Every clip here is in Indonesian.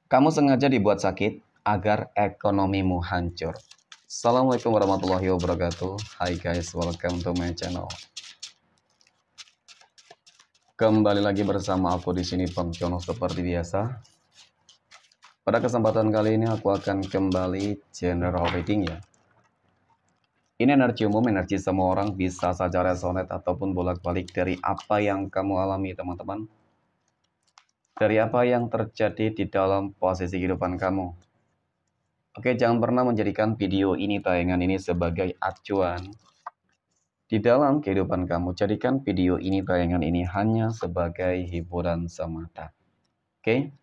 Kamu sengaja dibuat sakit agar ekonomimu hancur. Assalamualaikum warahmatullahi wabarakatuh. Hai guys, welcome to my channel. Kembali lagi bersama aku di sini Bang Jono seperti biasa. Pada kesempatan kali ini aku akan kembali general reading ya. Ini energi umum, energi semua orang, bisa saja resonate ataupun bolak-balik dari apa yang kamu alami teman-teman. Dari apa yang terjadi di dalam posisi kehidupan kamu. Oke, jangan pernah menjadikan video ini, tayangan ini sebagai acuan di dalam kehidupan kamu. Jadikan video ini, tayangan ini hanya sebagai hiburan semata. Oke?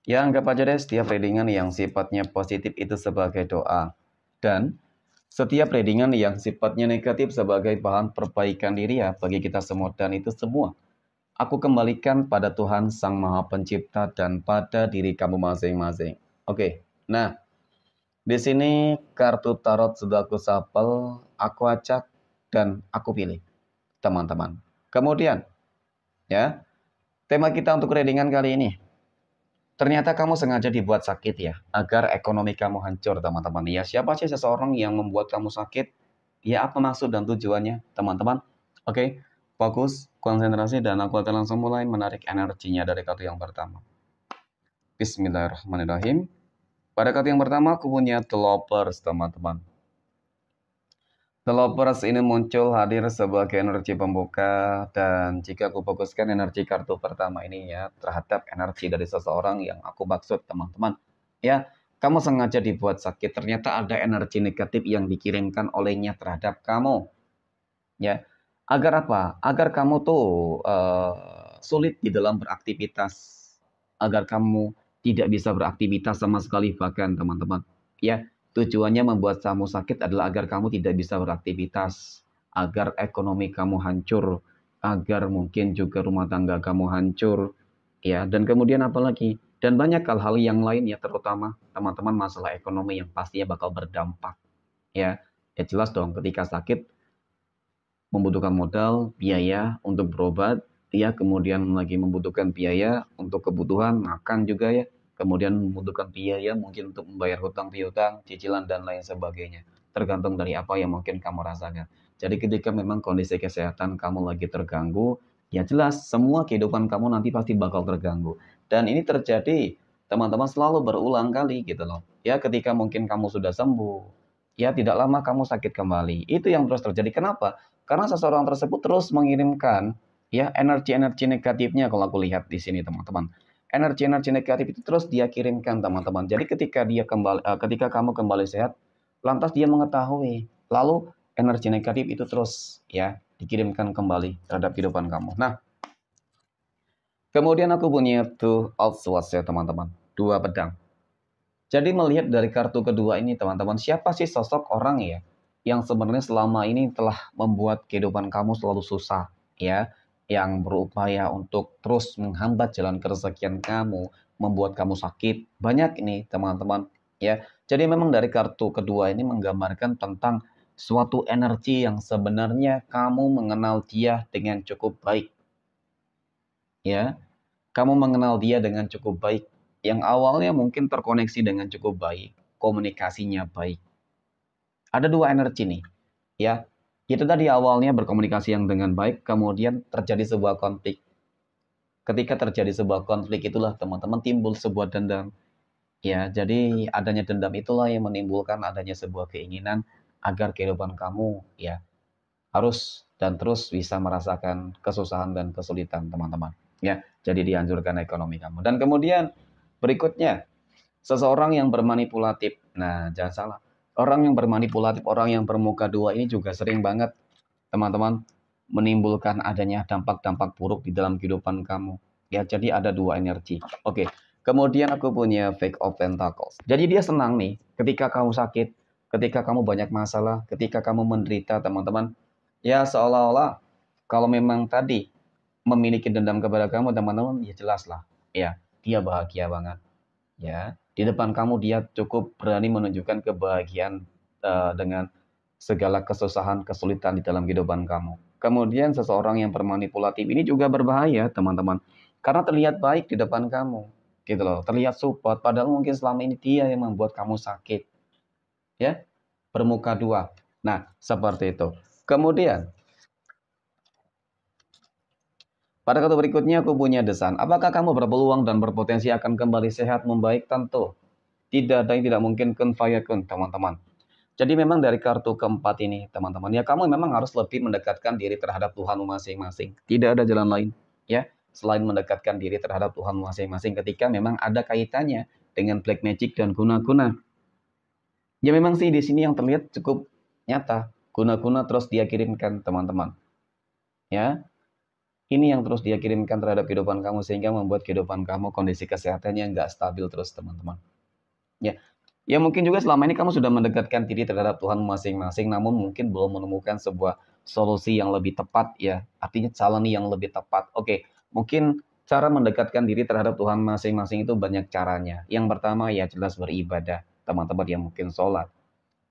Ya, anggap aja deh setiap readingan yang sifatnya positif itu sebagai doa. Dan setiap readingan yang sifatnya negatif sebagai bahan perbaikan diri ya bagi kita semua. Dan itu semua aku kembalikan pada Tuhan Sang Maha Pencipta dan pada diri kamu masing-masing. Oke, nah di sini kartu tarot sudah aku shuffle, aku acak, dan aku pilih, teman-teman. Kemudian, ya, tema kita untuk readingan kali ini. Ternyata kamu sengaja dibuat sakit ya, agar ekonomi kamu hancur, teman-teman. Ya, siapa sih seseorang yang membuat kamu sakit? Ya, apa maksud dan tujuannya, teman-teman? Oke, fokus, konsentrasi, dan aku akan langsung mulai menarik energinya dari kartu yang pertama. Bismillahirrahmanirrahim. Pada kartu yang pertama, aku punya The Lovers, teman-teman. The Lovers ini muncul hadir sebagai energi pembuka, dan jika aku fokuskan energi kartu pertama ini ya terhadap energi dari seseorang yang aku maksud, teman-teman. Ya, kamu sengaja dibuat sakit, ternyata ada energi negatif yang dikirimkan olehnya terhadap kamu. Ya, agar apa? Agar kamu tuh sulit di dalam beraktivitas, agar kamu tidak bisa beraktivitas sama sekali bahkan, teman-teman. Ya, tujuannya membuat kamu sakit adalah agar kamu tidak bisa beraktivitas, agar ekonomi kamu hancur, agar mungkin juga rumah tangga kamu hancur, ya. Dan kemudian apalagi? Dan banyak hal-hal yang lain ya, terutama teman-teman masalah ekonomi yang pastinya bakal berdampak, ya. Ya jelas dong, ketika sakit membutuhkan modal, biaya untuk berobat, ya, kemudian lagi membutuhkan biaya untuk kebutuhan makan juga ya, kemudian membutuhkan biaya mungkin untuk membayar hutang piutang, cicilan dan lain sebagainya. Tergantung dari apa yang mungkin kamu rasakan. Jadi ketika memang kondisi kesehatan kamu lagi terganggu, ya jelas semua kehidupan kamu nanti pasti bakal terganggu. Dan ini terjadi teman-teman selalu berulang kali gitu loh. Ya ketika mungkin kamu sudah sembuh, ya tidak lama kamu sakit kembali. Itu yang terus terjadi. Kenapa? Karena seseorang tersebut terus mengirimkan ya energi-energi negatifnya kalau aku lihat di sini teman-teman. Energi-energi negatif itu terus dia kirimkan teman-teman. Jadi ketika dia kembali ketika kamu kembali sehat, lantas dia mengetahui. Lalu energi negatif itu terus ya dikirimkan kembali terhadap kehidupan kamu. Nah, kemudian aku punya Two of Swords ya teman-teman. Dua pedang. Jadi melihat dari kartu kedua ini teman-teman, siapa sih sosok orang ya yang sebenarnya selama ini telah membuat kehidupan kamu selalu susah ya, yang berupaya untuk terus menghambat jalan keresakian kamu, membuat kamu sakit. Banyak ini teman-teman ya. Jadi memang dari kartu kedua ini menggambarkan tentang suatu energi yang sebenarnya kamu mengenal dia dengan cukup baik. Ya, kamu mengenal dia dengan cukup baik. Yang awalnya mungkin terkoneksi dengan cukup baik, komunikasinya baik. Ada dua energi nih, ya. Itu tadi awalnya berkomunikasi yang dengan baik, kemudian terjadi sebuah konflik. Ketika terjadi sebuah konflik itulah teman-teman timbul sebuah dendam. Ya, jadi adanya dendam itulah yang menimbulkan adanya sebuah keinginan agar kehidupan kamu ya harus dan terus bisa merasakan kesusahan dan kesulitan teman-teman. Ya, jadi dihancurkan ekonomi kamu. Dan kemudian berikutnya, seseorang yang bermanipulatif. Nah, jangan salah. Orang yang bermanipulatif, orang yang bermuka dua ini juga sering banget, teman-teman, menimbulkan adanya dampak-dampak buruk di dalam kehidupan kamu. Ya, jadi ada dua energi. Oke, kemudian aku punya Fake of Pentacles. Jadi dia senang nih, ketika kamu sakit, ketika kamu banyak masalah, ketika kamu menderita, teman-teman. Ya, seolah-olah kalau memang tadi memiliki dendam kepada kamu, teman-teman, ya jelas lah. Ya, dia bahagia banget. Ya, di depan kamu dia cukup berani menunjukkan kebahagiaan dengan segala kesusahan, kesulitan di dalam kehidupan kamu. Kemudian seseorang yang bermanipulatif ini juga berbahaya, teman-teman. Karena terlihat baik di depan kamu. gitu loh. Terlihat support, padahal mungkin selama ini dia yang membuat kamu sakit. Ya, bermuka dua. Nah, seperti itu. Kemudian, pada kartu berikutnya aku punya desan. Apakah kamu berpeluang dan berpotensi akan kembali sehat membaik? Tentu. Tidak ada yang tidak mungkin kun fayakun, teman-teman. Jadi memang dari kartu keempat ini, teman-teman, ya kamu memang harus lebih mendekatkan diri terhadap Tuhan masing-masing. Tidak ada jalan lain, ya, selain mendekatkan diri terhadap Tuhan masing-masing ketika memang ada kaitannya dengan black magic dan guna-guna. Ya memang sih di sini yang terlihat cukup nyata. Guna-guna terus dia kirimkan, teman-teman. Ya, ini yang terus dia kirimkan terhadap kehidupan kamu sehingga membuat kehidupan kamu kondisi kesehatannya nggak stabil terus, teman-teman. Ya, ya mungkin juga selama ini kamu sudah mendekatkan diri terhadap Tuhan masing-masing, namun mungkin belum menemukan sebuah solusi yang lebih tepat ya, artinya jalan yang lebih tepat. Oke, mungkin cara mendekatkan diri terhadap Tuhan masing-masing itu banyak caranya. Yang pertama ya jelas beribadah, teman-teman yang mungkin sholat,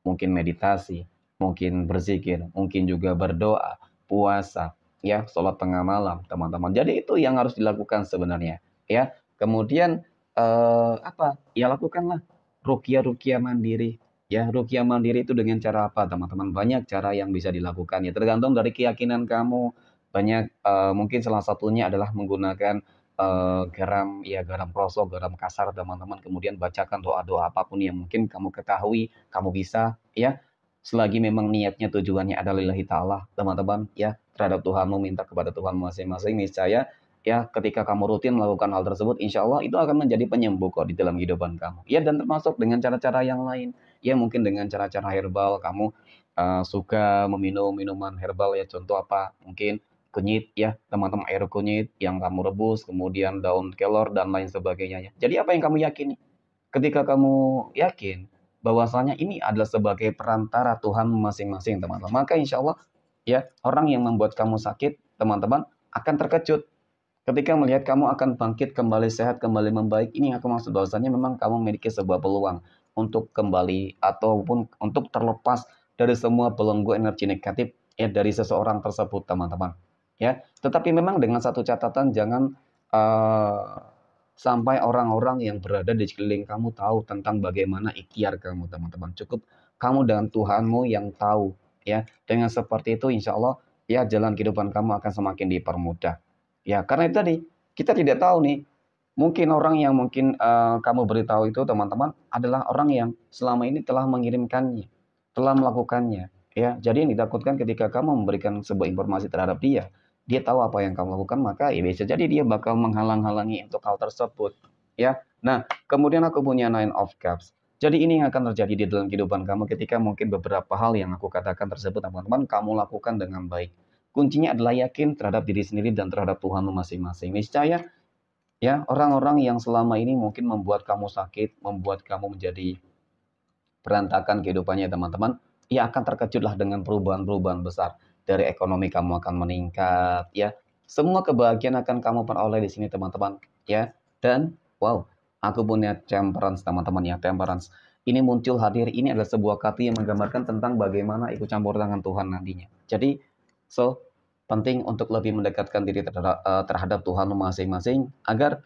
mungkin meditasi, mungkin berzikir, mungkin juga berdoa, puasa, ya, sholat tengah malam, teman-teman. Jadi itu yang harus dilakukan sebenarnya, ya. Kemudian apa? Ya lakukanlah ruqyah-ruqyah mandiri. Ya, ruqyah mandiri itu dengan cara apa, teman-teman? Banyak cara yang bisa dilakukan ya, tergantung dari keyakinan kamu. Banyak mungkin salah satunya adalah menggunakan garam ya garam krosok, garam kasar teman-teman. Kemudian bacakan doa-doa apapun yang mungkin kamu ketahui, kamu bisa ya. Selagi memang niatnya tujuannya adalah lillahi ta'ala, teman-teman ya, terhadap Tuhanmu, minta kepada Tuhan masing-masing, niscaya ya ketika kamu rutin melakukan hal tersebut, insya Allah itu akan menjadi penyembuh kok di dalam kehidupan kamu. Ya dan termasuk dengan cara-cara yang lain. Ya mungkin dengan cara-cara herbal, kamu suka meminum minuman herbal ya, contoh apa? Mungkin kunyit ya, teman-teman, air kunyit yang kamu rebus, kemudian daun kelor dan lain sebagainya ya. Jadi apa yang kamu yakini? Ketika kamu yakin bahwasanya ini adalah sebagai perantara Tuhan masing-masing, teman-teman, maka insya Allah ya orang yang membuat kamu sakit, teman-teman, akan terkejut ketika melihat kamu akan bangkit kembali sehat, kembali membaik. Ini aku maksud bahwasanya memang kamu memiliki sebuah peluang untuk kembali ataupun untuk terlepas dari semua belenggu energi negatif ya dari seseorang tersebut, teman-teman. Ya, tetapi memang dengan satu catatan, jangan sampai orang-orang yang berada di sekeliling kamu tahu tentang bagaimana ikhtiar kamu, teman-teman. Cukup kamu dengan Tuhanmu yang tahu ya. Dengan seperti itu insya Allah ya jalan kehidupan kamu akan semakin dipermudah. Ya, karena itu tadi kita tidak tahu nih. Mungkin orang yang mungkin kamu beritahu itu, teman-teman, adalah orang yang selama ini telah mengirimkannya, telah melakukannya. Ya, jadi yang ditakutkan ketika kamu memberikan sebuah informasi terhadap dia, dia tahu apa yang kamu lakukan, maka ya bisa jadi dia bakal menghalang-halangi untuk hal tersebut. Ya, nah kemudian aku punya Nine of Cups. Jadi ini yang akan terjadi di dalam kehidupan kamu ketika mungkin beberapa hal yang aku katakan tersebut, teman-teman, kamu lakukan dengan baik. Kuncinya adalah yakin terhadap diri sendiri dan terhadap Tuhanmu masing-masing. Niscaya ya orang-orang yang selama ini mungkin membuat kamu sakit, membuat kamu menjadi berantakan kehidupannya, teman-teman, ya akan terkejutlah dengan perubahan-perubahan besar. Dari ekonomi kamu akan meningkat, ya. Semua kebahagiaan akan kamu peroleh di sini, teman-teman, ya. Dan wow, aku punya temperance, teman-teman ya, temperance. Ini muncul hadir, ini adalah sebuah kartu yang menggambarkan tentang bagaimana ikut campur tangan Tuhan nantinya. Jadi, so penting untuk lebih mendekatkan diri terhadap Tuhan masing-masing agar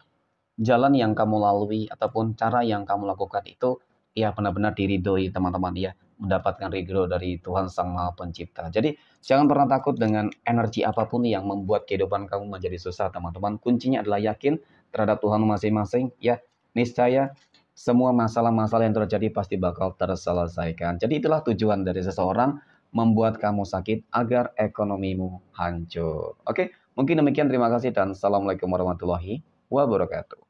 jalan yang kamu lalui ataupun cara yang kamu lakukan itu ya benar-benar diridhoi, teman-teman ya, mendapatkan ridho dari Tuhan Sang Maha Pencipta. Jadi jangan pernah takut dengan energi apapun yang membuat kehidupan kamu menjadi susah, teman-teman. Kuncinya adalah yakin terhadap Tuhan masing-masing ya, niscaya semua masalah-masalah yang terjadi pasti bakal terselesaikan. Jadi itulah tujuan dari seseorang membuat kamu sakit agar ekonomimu hancur. Oke, mungkin demikian, terima kasih dan assalamualaikum warahmatullahi wabarakatuh.